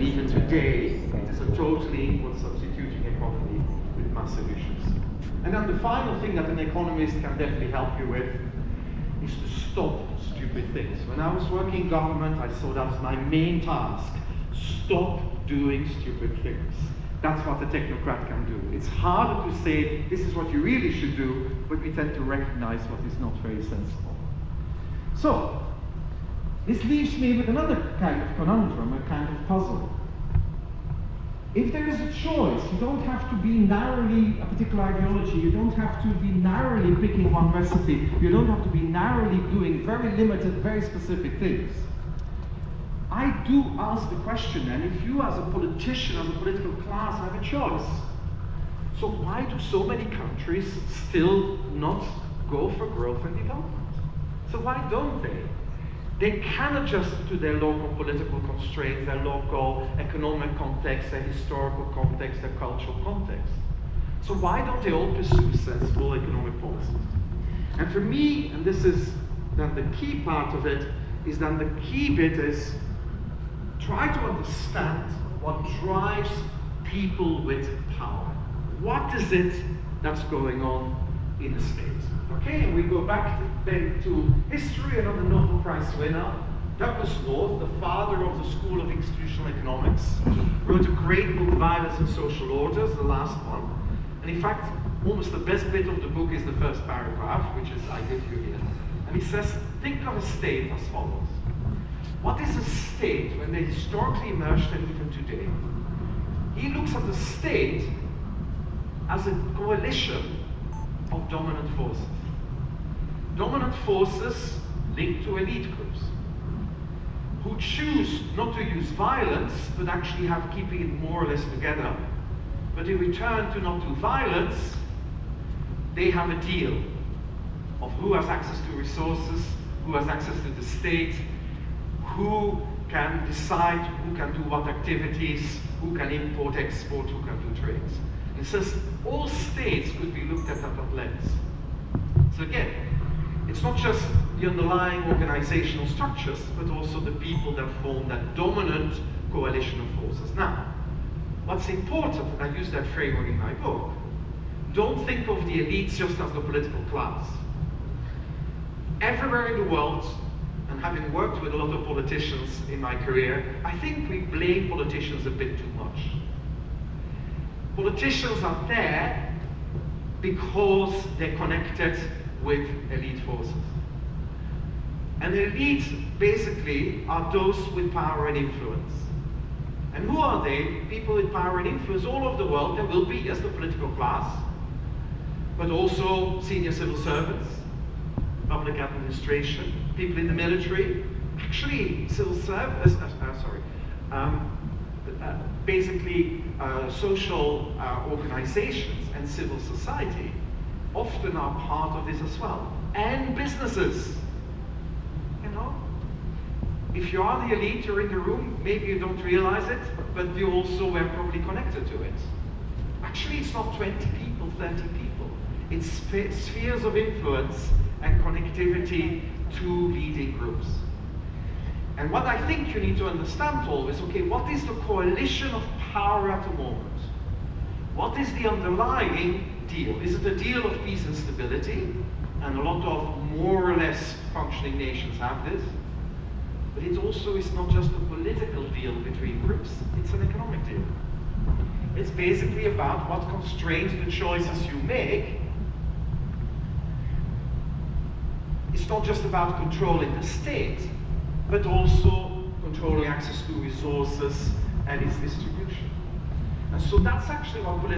And even today, it is a totally equal substituting economy with massive issues. And then the final thing that an economist can definitely help you with is to stop stupid things. When I was working in government, I saw that as my main task. Stop doing stupid things. That's what a technocrat can do. It's harder to say, this is what you really should do, but we tend to recognize what is not very sensible. So, this leaves me with another kind of conundrum, a kind of puzzle. If there is a choice, you don't have to be narrowly a particular ideology, you don't have to be narrowly picking one recipe, you don't have to be narrowly doing very limited, very specific things. I do ask the question, and if you as a politician, as a political class, have a choice, so why do so many countries still not go for growth and development? So why don't they? They can adjust to their local political constraints, their local economic context, their historical context, their cultural context. So why don't they all pursue sensible economic policies? And for me, and this is then the key part of it, is then the key bit is try to understand what drives people with power. What is it that's going on in a state? Okay, and we go back to history. Another Nobel Prize winner, Douglas North, the father of the School of Institutional Economics, wrote a great book, Violence and Social Orders, the last one. And in fact, almost the best bit of the book is the first paragraph, which is I give you here. And he says, think of a state as follows. What is a state when they historically emerged and even today? He looks at the state as a coalition of dominant forces. Dominant forces linked to elite groups who choose not to use violence, but actually have keeping it more or less together. But in return to not do violence, they have a deal of who has access to resources, who has access to the state, who can decide who can do what activities, who can import, export, who can do trades. It says all states could be looked at that lens. So again, it's not just the underlying organizational structures, but also the people that form that dominant coalition of forces. Now, what's important, and I use that framework in my book, don't think of the elites just as the political class. Everywhere in the world, and having worked with a lot of politicians in my career, I think we blame politicians a bit too much. Politicians are there because they're connected with elite forces. And the elites basically are those with power and influence. And who are they? People with power and influence all over the world. There will be, yes, the political class, but also senior civil servants, public administration, people in the military, actually civil service, basically social organizations and civil society often are part of this as well. And businesses, you know. If you are the elite, you're in the room, maybe you don't realize it, but you also were probably connected to it. Actually, it's not 20 people, 30 people. It's spheres of influence and connectivity to leading groups. And what I think you need to understand always, okay, what is the coalition of power at the moment? What is the underlying deal? Is it a deal of peace and stability? And a lot of more or less functioning nations have this. But it also is not just a political deal between groups, it's an economic deal. It's basically about what constrains the choices you make. It's not just about controlling the state, but also controlling access to resources and its distribution. And so that's actually what political